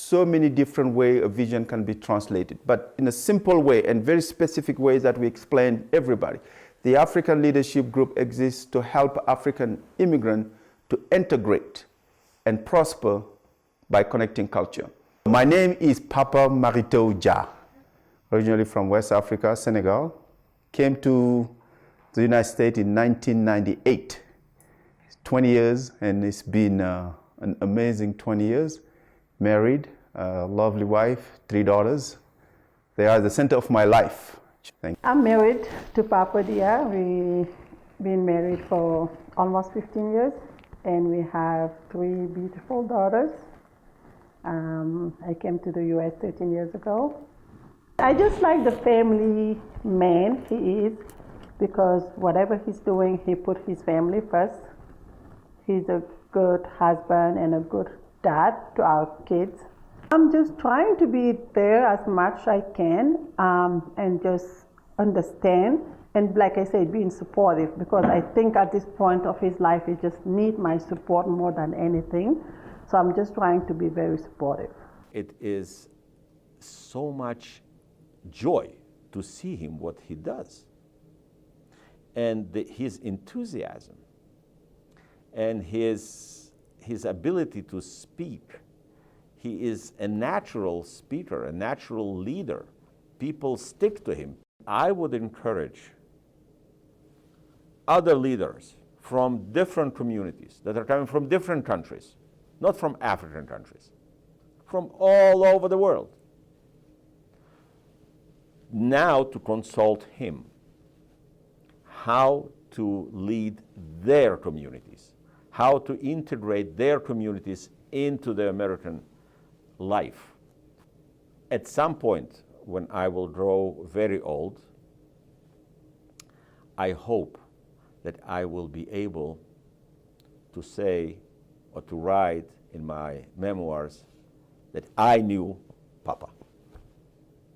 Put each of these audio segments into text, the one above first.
so many different ways a vision can be translated, but in a simple way and very specific ways that we explain everybody. The African Leadership Group exists to help African immigrants to integrate and prosper by connecting culture. My name is Papa Marito Ja, originally from West Africa, Senegal. Came to the United States in 1998. 20 years, and it's been an amazing 20 years. Married, a lovely wife, 3 daughters. They are the center of my life. Thank you. I'm married to Papa Dia. We've been married for almost 15 years, and we have 3 beautiful daughters. I came to the U.S. 13 years ago. I just like the family man he is, because whatever he's doing, he put his family first. He's a good husband and a good dad to our kids. I'm just trying to be there as much as I can and just understand. And like I said, being supportive, because I think at this point of his life, he just needs my support more than anything. So I'm just trying to be very supportive. It is so much joy to see him, what he does, and his enthusiasm, and his ability to speak. He is a natural speaker, a natural leader. People stick to him. I would encourage other leaders from different communities that are coming from different countries, not from African countries, from all over the world, now to consult him how to lead their communities, how to integrate their communities into the American life. At some point, when I will grow very old, I hope that I will be able to say or to write in my memoirs that I knew Papa.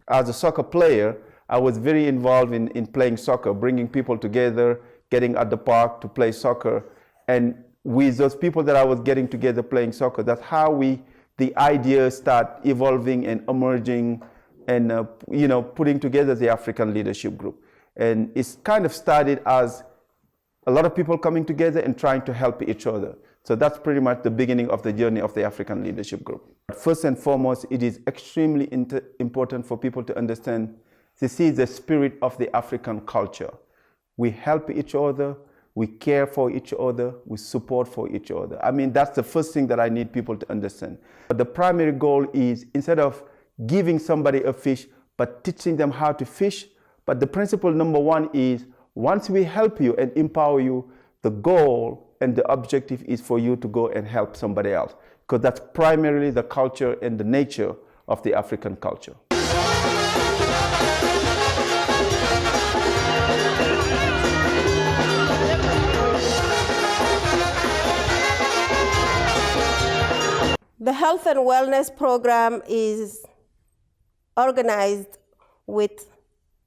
As a soccer player, I was very involved in playing soccer, bringing people together, getting at the park to play soccer. And with those people that I was getting together playing soccer, that's how the ideas start evolving and emerging and putting together the African Leadership Group. And it's kind of started as a lot of people coming together and trying to help each other. So that's pretty much the beginning of the journey of the African Leadership Group. First and foremost, it is extremely important for people to understand this is the spirit of the African culture. We help each other, we care for each other, we support for each other. I mean, that's the first thing that I need people to understand. But the primary goal is, instead of giving somebody a fish, but teaching them how to fish. But the principle number one is, once we help you and empower you, the goal and the objective is for you to go and help somebody else, because that's primarily the culture and the nature of the African culture. The health and wellness program is organized with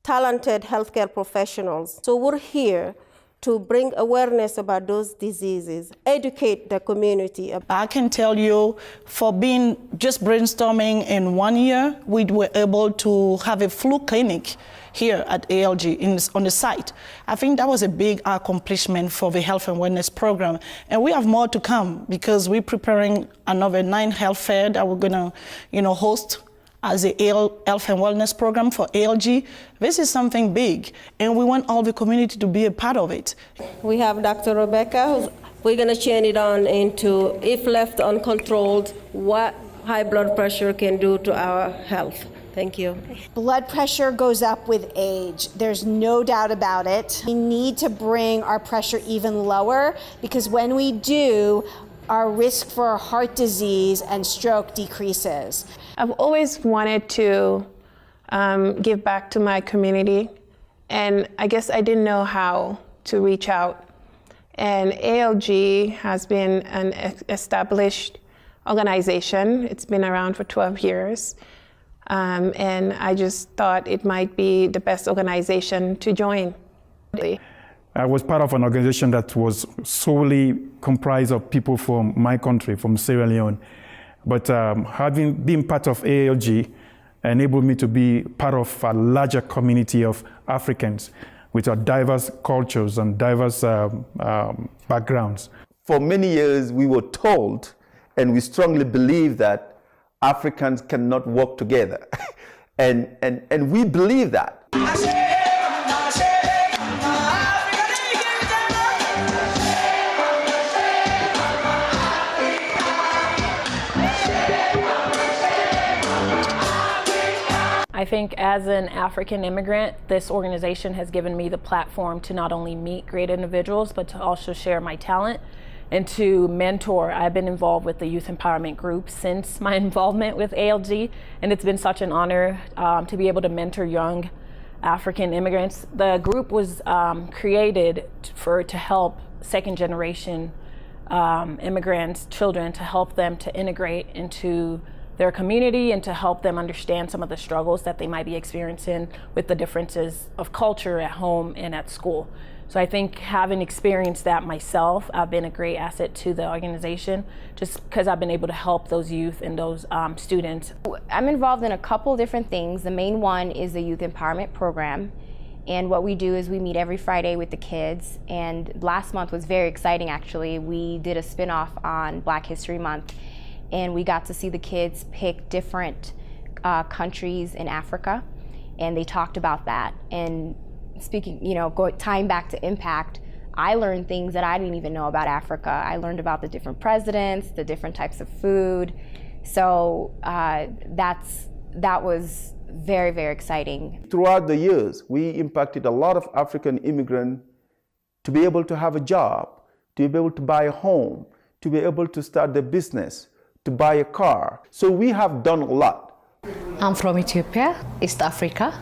talented healthcare professionals. So we're here to bring awareness about those diseases, educate the community. I can tell you, for being just brainstorming in 1 year, we were able to have a flu clinic here at ALG on the site. I think that was a big accomplishment for the health and wellness program. And we have more to come, because we're preparing another 9 health fair that we're gonna host as a health and wellness program for ALG. This is something big, and we want all the community to be a part of it. We have Dr. Rebecca. We're gonna chain it on into, if left uncontrolled, what high blood pressure can do to our health. Thank you. Blood pressure goes up with age. There's no doubt about it. We need to bring our pressure even lower, because when we do, our risk for heart disease and stroke decreases. I've always wanted to give back to my community, and I guess I didn't know how to reach out. And ALG has been an established organization. It's been around for 12 years. And I just thought it might be the best organization to join. I was part of an organization that was solely comprised of people from my country, from Sierra Leone. But having been part of ALG enabled me to be part of a larger community of Africans with our diverse cultures and diverse backgrounds. For many years, we were told, and we strongly believe that Africans cannot work together. and we believe that. I think as an African immigrant, this organization has given me the platform to not only meet great individuals, but to also share my talent and to mentor. I've been involved with the Youth Empowerment Group since my involvement with ALG, and it's been such an honor to be able to mentor young African immigrants. The group was created to help second generation immigrants, children, to help them to integrate into their community and to help them understand some of the struggles that they might be experiencing with the differences of culture at home and at school. So I think having experienced that myself, I've been a great asset to the organization just because I've been able to help those youth and those students. I'm involved in a couple different things. The main one is the Youth Empowerment Program. And what we do is we meet every Friday with the kids. And last month was very exciting, actually. We did a spin-off on Black History Month. And we got to see the kids pick different countries in Africa, and they talked about that. And speaking, tying back to impact, I learned things that I didn't even know about Africa. I learned about the different presidents, the different types of food. So that was very, very exciting. Throughout the years, we impacted a lot of African immigrants to be able to have a job, to be able to buy a home, to be able to start their business, to buy a car. So we have done a lot. I'm from Ethiopia, East Africa.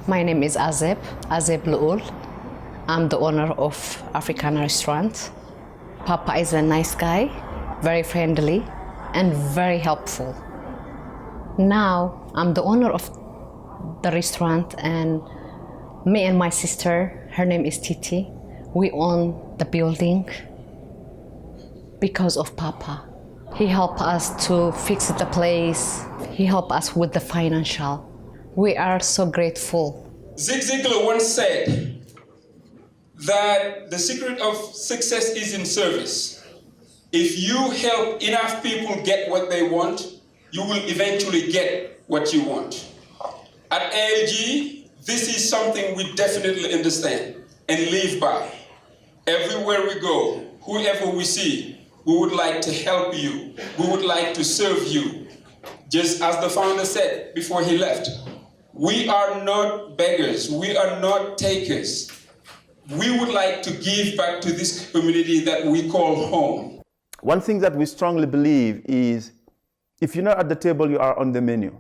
My name is Azeb Luul. I'm the owner of African restaurant. Papa is a nice guy, very friendly, and very helpful. Now I'm the owner of the restaurant, and me and my sister, her name is Titi, we own the building because of Papa. He helped us to fix the place. He helped us with the financial. We are so grateful. Zig Ziglar once said that the secret of success is in service. If you help enough people get what they want, you will eventually get what you want. At ALG, this is something we definitely understand and live by. Everywhere we go, whoever we see, we would like to help you. We would like to serve you. Just as the founder said before he left, we are not beggars. We are not takers. We would like to give back to this community that we call home. One thing that we strongly believe is if you're not at the table, you are on the menu.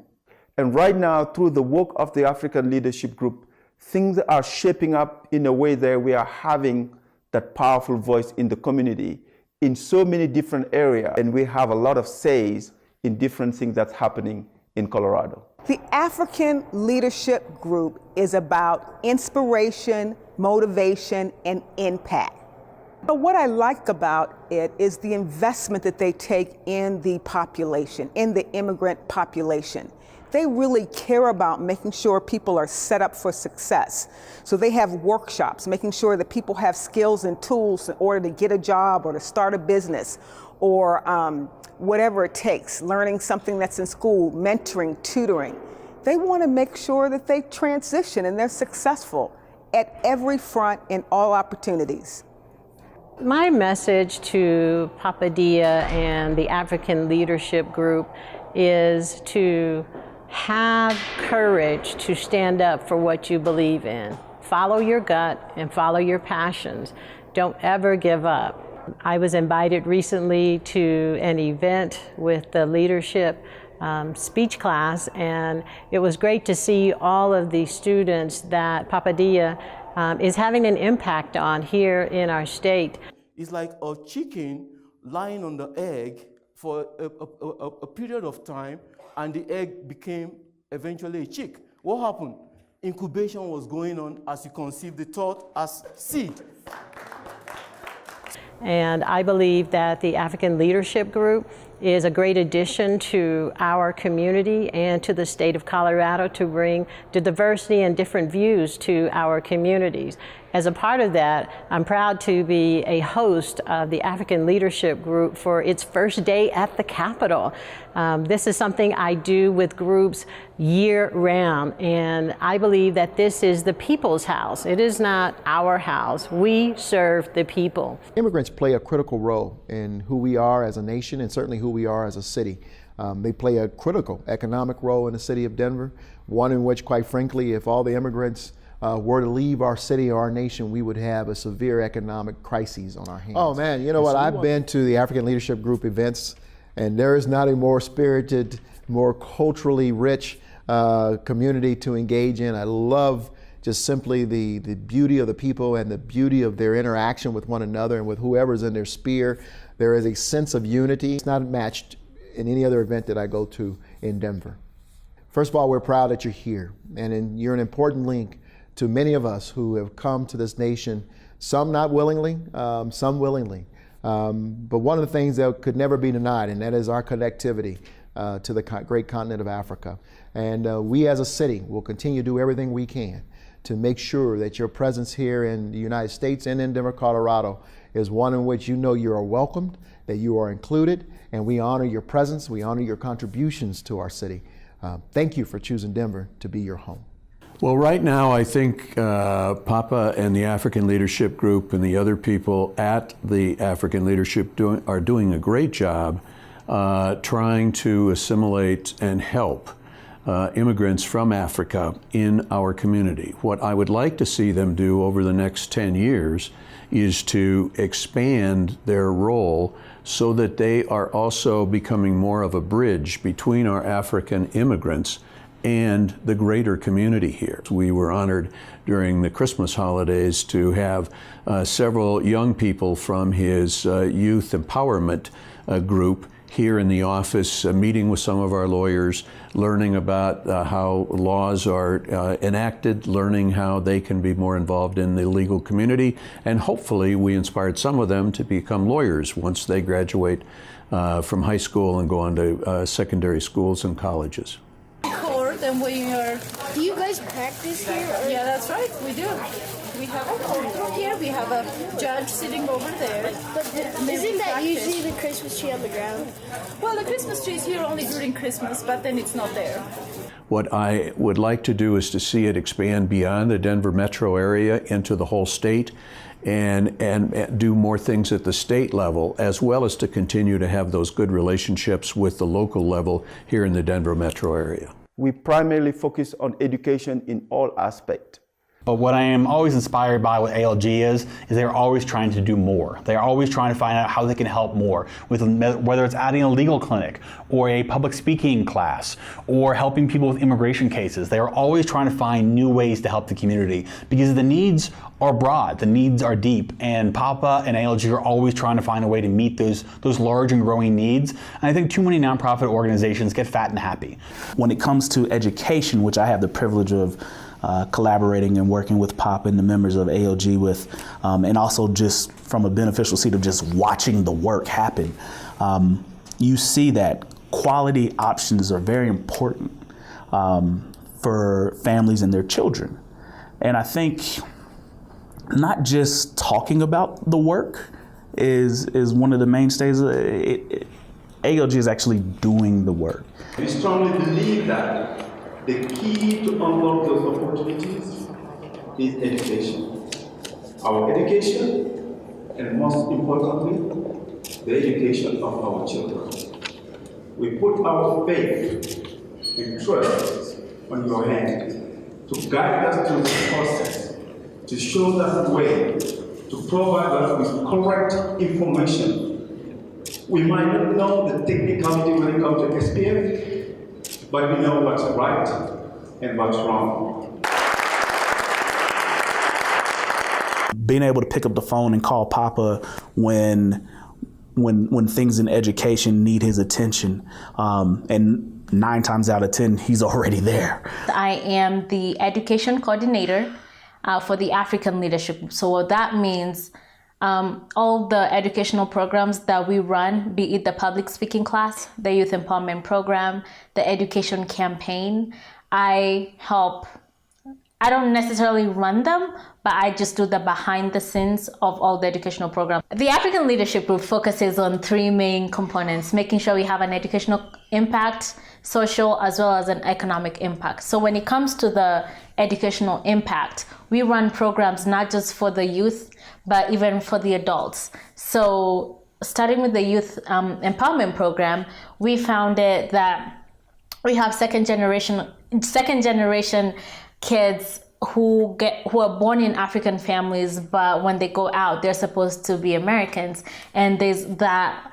And right now, through the work of the African Leadership Group, things are shaping up in a way that we are having that powerful voice in the community in so many different areas, and we have a lot of says in different things that's happening in Colorado. The African Leadership Group is about inspiration, motivation, and impact. But what I like about it is the investment that they take in the population, in the immigrant population. They really care about making sure people are set up for success. So they have workshops, making sure that people have skills and tools in order to get a job or to start a business or whatever it takes, learning something that's in school, mentoring, tutoring. They want to make sure that they transition and they're successful at every front in all opportunities. My message to Papa Dia and the African Leadership Group is to have courage to stand up for what you believe in. Follow your gut and follow your passions. Don't ever give up. I was invited recently to an event with the leadership speech class, and it was great to see all of the students that Papa Dia is having an impact on here in our state. It's like a chicken lying on the egg for a period of time, and the egg became eventually a chick. What happened? Incubation was going on as you conceived the thought as seed. And I believe that the African Leadership Group is a great addition to our community and to the state of Colorado to bring the diversity and different views to our communities. As a part of that, I'm proud to be a host of the African Leadership Group for its first day at the Capitol. This is something I do with groups year-round, and I believe that this is the people's house. It is not our house. We serve the people. Immigrants play a critical role in who we are as a nation and certainly who we are as a city. They play a critical economic role in the city of Denver, one in which, quite frankly, if all the immigrants were to leave our city or our nation, we would have a severe economic crisis on our hands. Oh man, you know what? I've been to the African Leadership Group events, and there is not a more spirited, more culturally rich community to engage in. I love just simply the beauty of the people and the beauty of their interaction with one another and with whoever's in their sphere. There is a sense of unity. It's not matched in any other event that I go to in Denver. First of all, we're proud that you're here, and you're an important link to many of us who have come to this nation, some not willingly, some willingly. But one of the things that could never be denied, and that is our connectivity to the great continent of Africa. And we as a city will continue to do everything we can to make sure that your presence here in the United States and in Denver, Colorado is one in which you know you are welcomed, that you are included, and we honor your presence, we honor your contributions to our city. Thank you for choosing Denver to be your home. Well, right now, I think Papa and the African Leadership Group and the other people at the African Leadership are doing a great job trying to assimilate and help immigrants from Africa in our community. What I would like to see them do over the next 10 years is to expand their role so that they are also becoming more of a bridge between our African immigrants and the greater community here. We were honored during the Christmas holidays to have several young people from his youth empowerment group here in the office, meeting with some of our lawyers, learning about how laws are enacted, learning how they can be more involved in the legal community, and hopefully we inspired some of them to become lawyers once they graduate from high school and go on to secondary schools and colleges. And when you're... Do you guys practice here? Or? Yeah, that's right, we do. We have a courtroom here, we have a judge sitting over there. But isn't that usually the Christmas tree on the ground? Well, the Christmas tree is here only during Christmas, but then it's not there. What I would like to do is to see it expand beyond the Denver metro area into the whole state and do more things at the state level, as well as to continue to have those good relationships with the local level here in the Denver metro area. We primarily focus on education in all aspects. But what I am always inspired by what ALG is they're always trying to do more. They're always trying to find out how they can help more, whether it's adding a legal clinic or a public speaking class or helping people with immigration cases. They are always trying to find new ways to help the community because the needs are broad, the needs are deep, and Papa and ALG are always trying to find a way to meet those large and growing needs. And I think too many nonprofit organizations get fat and happy. When it comes to education, which I have the privilege of collaborating and working with Pop and the members of ALG with, and also just from a beneficial seat of just watching the work happen, you see that quality options are very important for families and their children. And I think not just talking about the work is one of the mainstays. ALG is actually doing the work. We strongly believe that the key to unlock those opportunities is education. Our education, and most importantly, the education of our children. We put our faith and trust on your hand to guide us through this process, to show us the way, to provide us with correct information. We might not know the technicality when it comes to experience, but we know what's right and what's wrong. Being able to pick up the phone and call Papa when things in education need his attention, and 9 times out of 10, he's already there. I am the education coordinator for the African Leadership Group. So what that means, all the educational programs that we run, be it the public speaking class, the youth empowerment program, the education campaign, I don't necessarily run them, but I just do the behind the scenes of all the educational programs. The African Leadership Group focuses on three main components: making sure we have an educational impact, social, as well as an economic impact. So when it comes to the educational impact, we run programs not just for the youth, but even for the adults. So starting with the youth empowerment program, we found it that we have second generation kids who are born in African families, but when they go out, they're supposed to be Americans. And there's that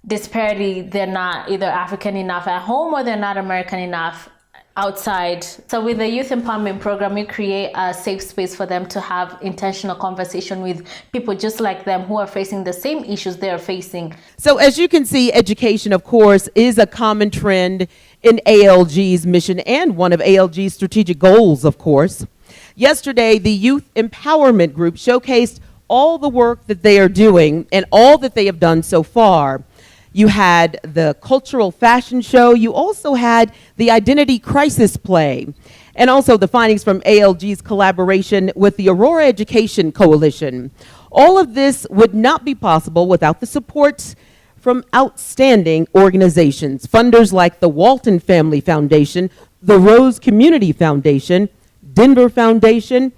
disparity. They're not either African enough at home or they're not American enough outside. So with the youth empowerment program, we create a safe space for them to have intentional conversation with people just like them who are facing the same issues they're facing. So as you can see, education, of course, is a common trend in ALG's mission and one of ALG's strategic goals, of course. Yesterday, the Youth Empowerment Group showcased all the work that they are doing and all that they have done so far. You had the cultural fashion show. You also had the identity crisis play, and also the findings from ALG's collaboration with the Aurora Education Coalition. All of this would not be possible without the support from outstanding organizations, funders like the Walton Family Foundation, the Rose Community Foundation, Denver Foundation,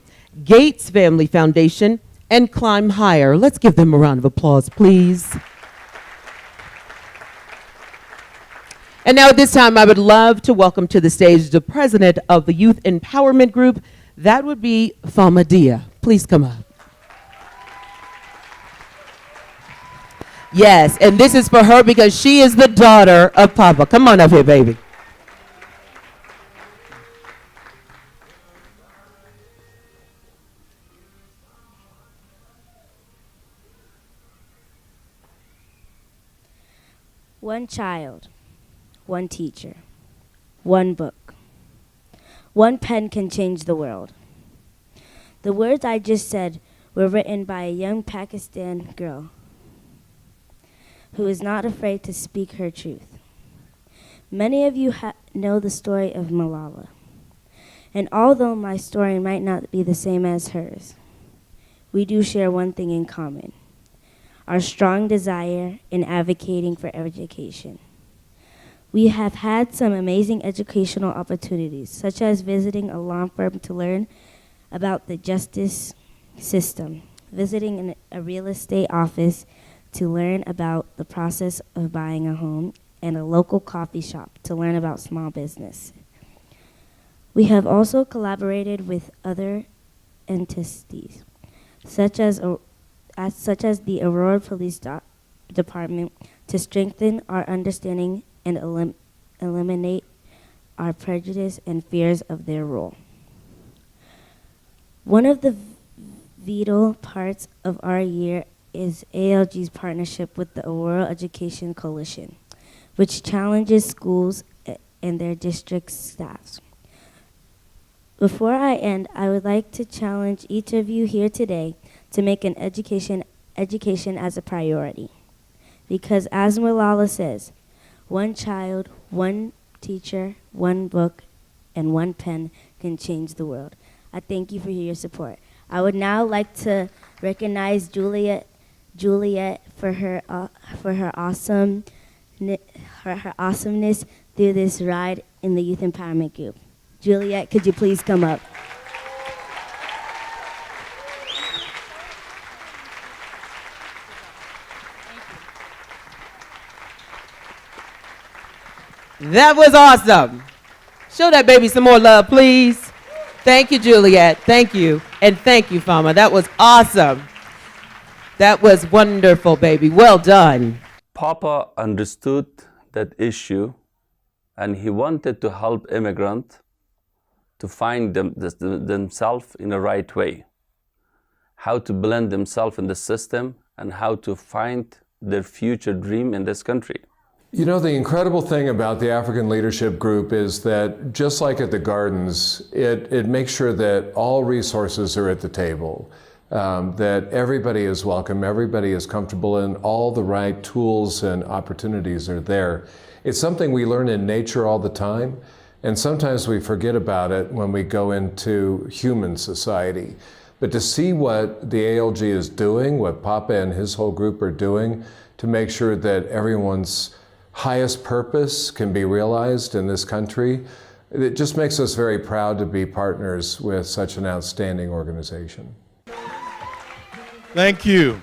Gates Family Foundation, and Climb Higher. Let's give them a round of applause, please. And now at this time, I would love to welcome to the stage the president of the Youth Empowerment Group. That would be Fama Dia. Please come up. Yes, and this is for her because she is the daughter of Papa. Come on up here, baby. One child, one teacher, one book. One pen can change the world. The words I just said were written by a young Pakistan girl who is not afraid to speak her truth. Many of you know the story of Malala. And although my story might not be the same as hers, we do share one thing in common: our strong desire in advocating for education. We have had some amazing educational opportunities, such as visiting a law firm to learn about the justice system, visiting a real estate office to learn about the process of buying a home, and a local coffee shop to learn about small business. We have also collaborated with other entities, such as the Aurora Police Department, to strengthen our understanding and eliminate our prejudice and fears of their role. One of the vital parts of our year is ALG's partnership with the Aurora Education Coalition, which challenges schools and their district staffs. Before I end, I would like to challenge each of you here today to make an education as a priority. Because as Malala says, one child, one teacher, one book, and one pen can change the world. I thank you for your support. I would now like to recognize Juliet for her awesomeness through this ride in the Youth Empowerment Group. Juliet, could you please come up? That was awesome. Show that baby some more love, please. Thank you, Juliet. Thank you. And thank you, Fama. That was awesome. That was wonderful, baby. Well done. Papa understood that issue, and he wanted to help immigrants to find themselves in the right way, how to blend themselves in the system, and how to find their future dream in this country. You know, the incredible thing about the African Leadership Group is that, just like at the Gardens, it makes sure that all resources are at the table. that everybody is welcome, everybody is comfortable, and all the right tools and opportunities are there. It's something we learn in nature all the time, and sometimes we forget about it when we go into human society. But to see what the ALG is doing, what Papa and his whole group are doing to make sure that everyone's highest purpose can be realized in this country, it just makes us very proud to be partners with such an outstanding organization. Thank you.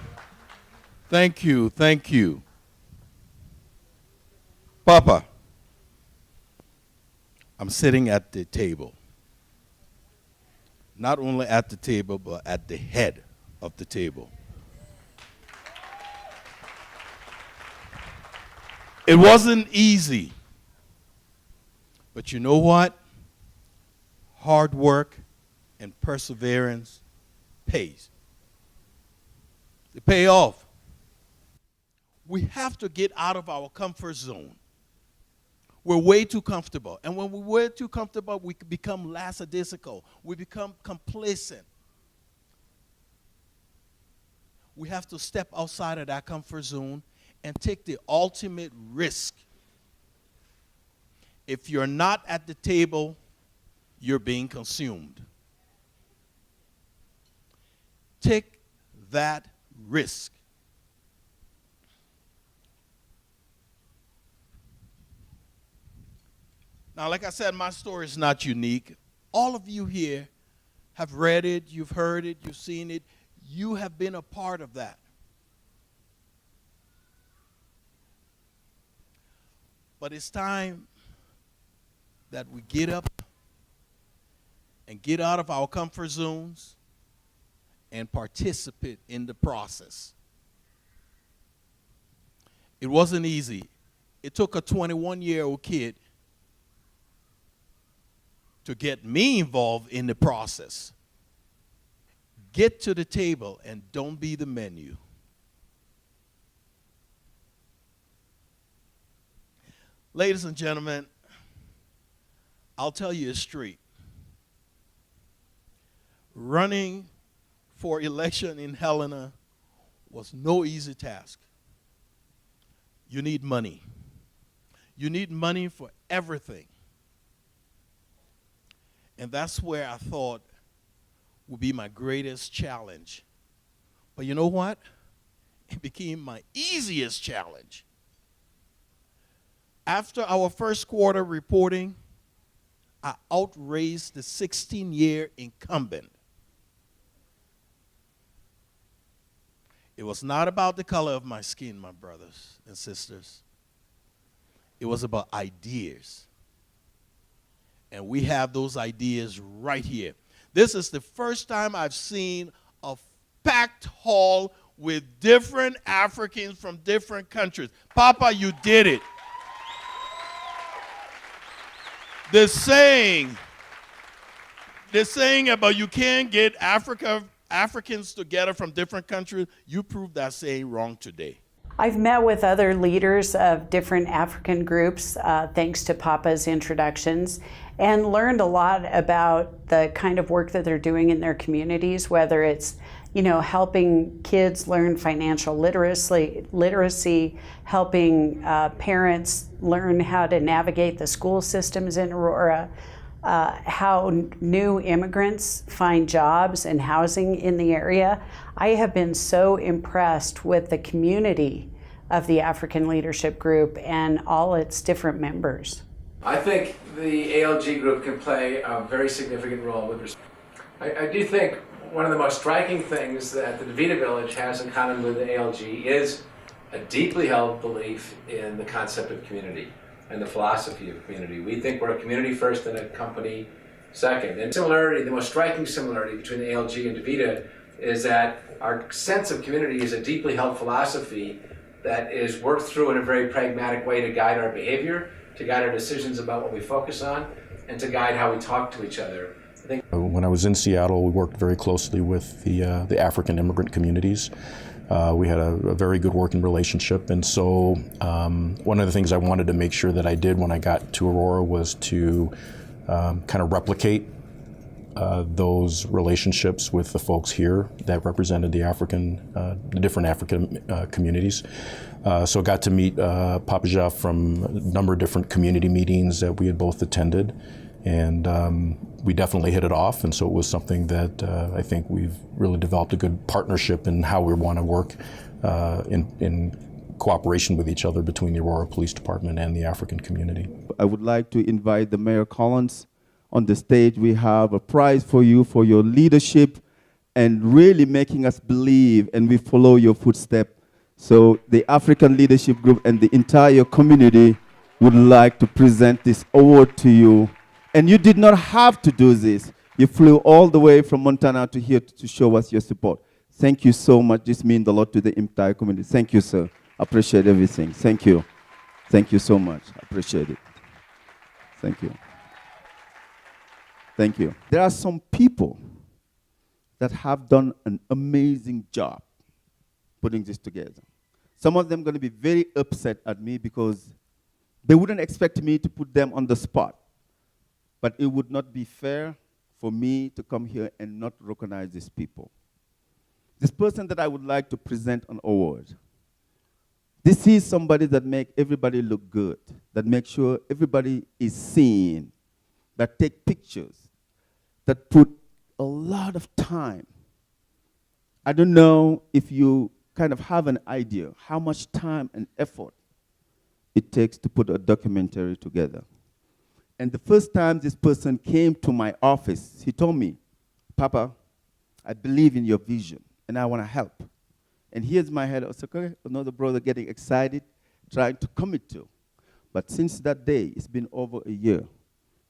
Thank you. Thank you. Papa, I'm sitting at the table. Not only at the table, but at the head of the table. It wasn't easy. But you know what? Hard work and perseverance pays. They pay off. We have to get out of our comfort zone. We're way too comfortable. And when we're way too comfortable, we become lackadaisical. We become complacent. We have to step outside of that comfort zone and take the ultimate risk. If you're not at the table, you're being consumed. Take that risk. Now, like I said, my story is not unique. All of you here have read it, you've heard it, you've seen it. You have been a part of that. But it's time that we get up and get out of our comfort zones and participate in the process. It wasn't easy. It took a 21-year-old kid to get me involved in the process. Get to the table and don't be the menu. Ladies and gentlemen, I'll tell you a straight. Running for election in Helena was no easy task. You need money. You need money for everything. And that's where I thought would be my greatest challenge. But you know what? It became my easiest challenge. After our first quarter reporting, I outraised the 16-year incumbent. It was not about the color of my skin, my brothers and sisters. It was about ideas. And we have those ideas right here. This is the first time I've seen a packed hall with different Africans from different countries. Papa, you did it. The saying about you can't get Africans together from different countries, you proved that saying wrong today. I've met with other leaders of different African groups, thanks to Papa's introductions, and learned a lot about the kind of work that they're doing in their communities, whether it's, helping kids learn financial literacy, helping parents learn how to navigate the school systems in Aurora, how new immigrants find jobs and housing in the area. I have been so impressed with the community of the African Leadership Group and all its different members. I think the ALG group can play a very significant role with respect. I do think one of the most striking things that the DeVita Village has in common with the ALG is a deeply held belief in the concept of community and the philosophy of community. We think we're a community first and a company second. And the most striking similarity between the ALG and DeVita is that our sense of community is a deeply held philosophy that is worked through in a very pragmatic way to guide our behavior, to guide our decisions about what we focus on, and to guide how we talk to each other. When I was in Seattle, we worked very closely with the African immigrant communities. We had a very good working relationship, and so one of the things I wanted to make sure that I did when I got to Aurora was to kind of replicate those relationships with the folks here that represented the different African communities. So I got to meet Papa Ja from a number of different community meetings that we had both attended, and we definitely hit it off. And so it was something that I think we've really developed a good partnership in how we want to work in cooperation with each other between the Aurora Police Department and the African community. I would like to invite the Mayor Collins on the stage. We have a prize for you for your leadership and really making us believe, and we follow your footsteps. So the African Leadership Group and the entire community would like to present this award to you. And you did not have to do this. You flew all the way from Montana to here to show us your support. Thank you so much. This means a lot to the entire community. Thank you, sir. Appreciate everything. Thank you. Thank you so much. Appreciate it. Thank you. Thank you. There are some people that have done an amazing job putting this together. Some of them are going to be very upset at me because they wouldn't expect me to put them on the spot. But it would not be fair for me to come here and not recognize these people. This person that I would like to present an award, this is somebody that makes everybody look good, that makes sure everybody is seen, that take pictures, that put a lot of time. I don't know if you kind of have an idea how much time and effort it takes to put a documentary together. And the first time this person came to my office, he told me, Papa, I believe in your vision and I want to help. And here's my head, I was like, okay, another brother getting excited, trying to commit to. But since that day, it's been over a year.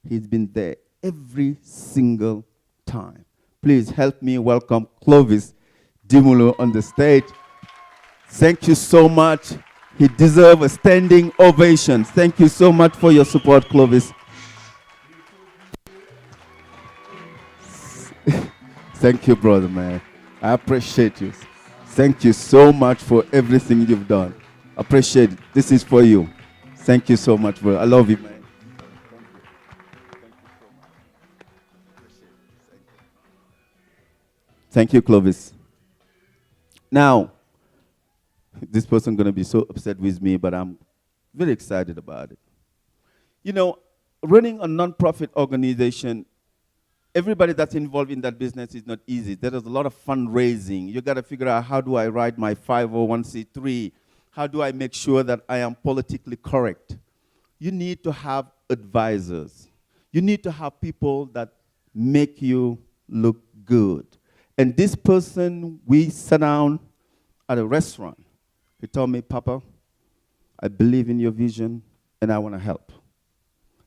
He's been there every single time. Please help me welcome Clovis Dimulu on the stage. Thank you so much. He deserves a standing ovation. Thank you so much for your support, Clovis. Thank you, brother, man. I appreciate you. Thank you so much for everything you've done. Appreciate it. This is for you. Thank you so much, brother. I love you, man. Thank you, Clovis. Now, this person going to be so upset with me, but I'm very excited about it. You know, running a nonprofit organization, everybody that's involved in that business is not easy. There is a lot of fundraising. You got to figure out, how do I write my 501c3? How do I make sure that I am politically correct? You need to have advisors. You need to have people that make you look good. And this person, we sat down at a restaurant. He told me, Papa, I believe in your vision and I want to help.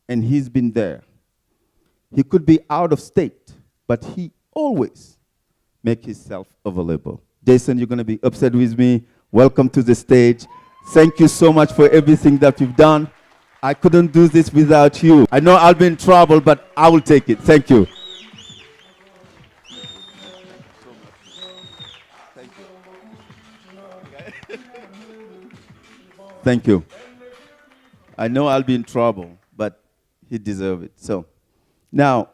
And he's been there. He could be out of state, but he always makes himself available. Jason, you're going to be upset with me. Welcome to the stage. Thank you so much for everything that you've done. I couldn't do this without you. I know I'll be in trouble, but I will take it. Thank you. Thank you. I know I'll be in trouble, but he deserves it. So now,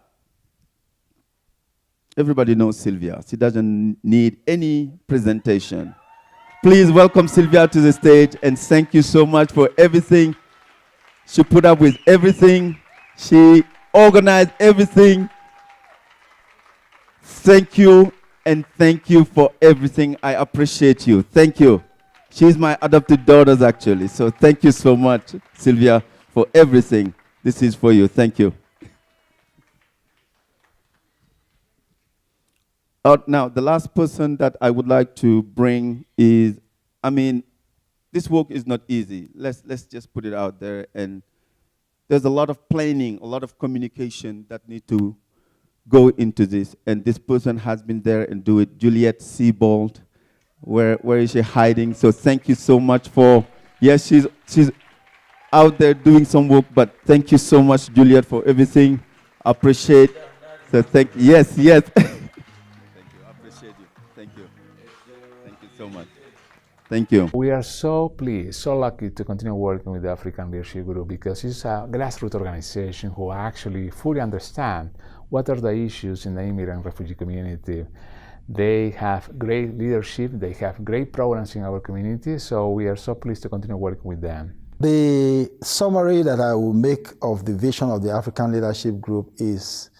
everybody knows Sylvia. She doesn't need any presentation. Please welcome Sylvia to the stage, and thank you so much for everything. She put up with everything. She organized everything. Thank you, and thank you for everything. I appreciate you. Thank you. She's my adopted daughter, actually. So thank you so much, Sylvia, for everything. This is for you. Thank you. Now, the last person that I would like to bring is, this work is not easy. Let's just put it out there. And there's a lot of planning, a lot of communication that need to go into this. And this person has been there and do it. Juliet Seabold. Where is she hiding? So thank you so much for, yes, she's out there doing some work, but thank you so much, Juliet, for everything. Appreciate. So yes. Thank you, I appreciate you. Thank you so much. Thank you. We are so pleased, so lucky to continue working with the African Leadership Group because it's a grassroots organization who actually fully understand what are the issues in the immigrant refugee community. They have great leadership, they have great programs in our community, so we are so pleased to continue working with them. The summary that I will make of the vision of the African Leadership Group is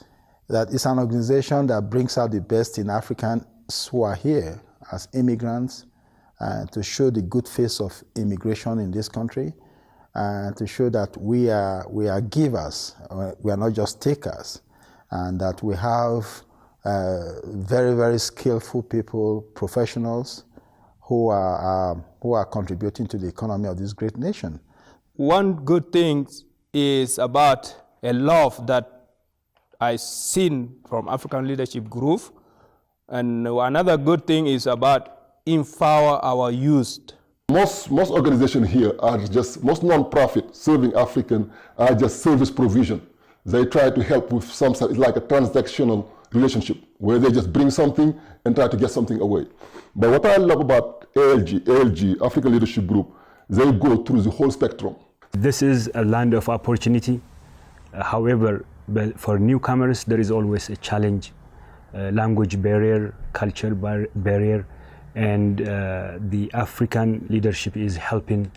that it's an organization that brings out the best in Africans who are here as immigrants, to show the good face of immigration in this country, and to show that we are givers, we are not just takers, and that we have very, very skillful people, professionals, who are contributing to the economy of this great nation. One good thing is about a love that I've seen from African Leadership Group, and another good thing is about empower our youth. Most organizations here are just, most non-profit serving African are just service provision. They try to help with some, it's like a transactional relationship where they just bring something and try to get something away. But what I love about ALG, African Leadership Group, they go through the whole spectrum. This is a land of opportunity. However, for newcomers, there is always a challenge, language barrier, culture barrier, and the African leadership is helping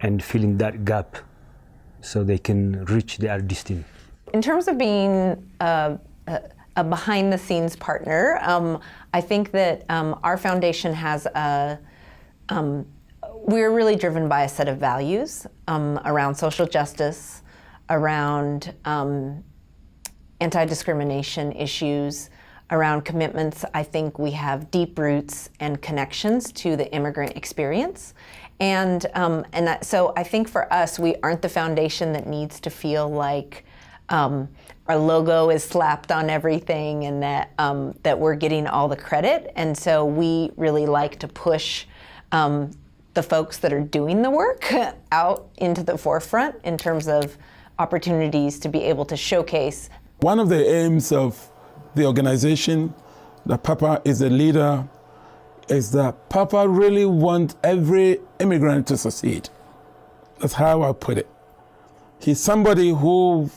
and filling that gap so they can reach their destiny. In terms of being a behind-the-scenes partner, I think that our foundation has we're really driven by a set of values around social justice, around anti-discrimination issues, around commitments. I think we have deep roots and connections to the immigrant experience. So I think for us, we aren't the foundation that needs to feel like our logo is slapped on everything and that we're getting all the credit. And so we really like to push the folks that are doing the work out into the forefront in terms of opportunities to be able to showcase. One of the aims of the organization, that Papa is a leader, is that Papa really wants every immigrant to succeed. That's how I put it. He's somebody who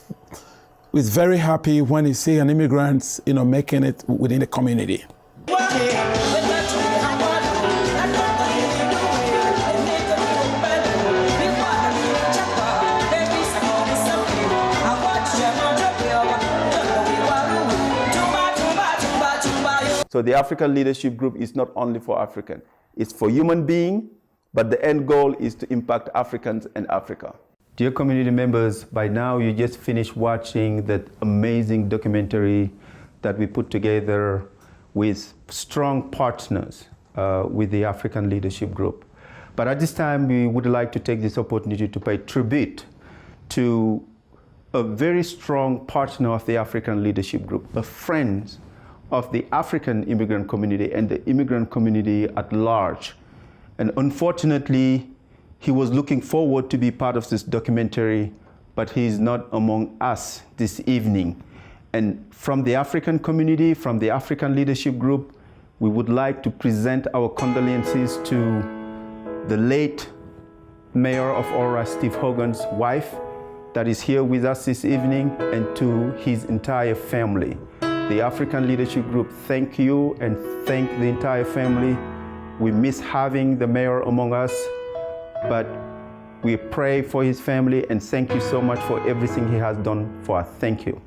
is very happy when he sees an immigrant, making it within the community. So the African Leadership Group is not only for African, it's for human beings, but the end goal is to impact Africans and Africa. Dear community members, by now you just finished watching that amazing documentary that we put together with strong partners with the African Leadership Group. But at this time, we would like to take this opportunity to pay tribute to a very strong partner of the African Leadership Group, a friend of the African immigrant community and the immigrant community at large. And unfortunately, he was looking forward to be part of this documentary, but he is not among us this evening. And from the African community, from the African Leadership Group, we would like to present our condolences to the late Mayor of Aura, Steve Hogan's wife, that is here with us this evening, and to his entire family. The African Leadership Group thank you and thank the entire family. We miss having the mayor among us, but we pray for his family and thank you so much for everything he has done for us. Thank you.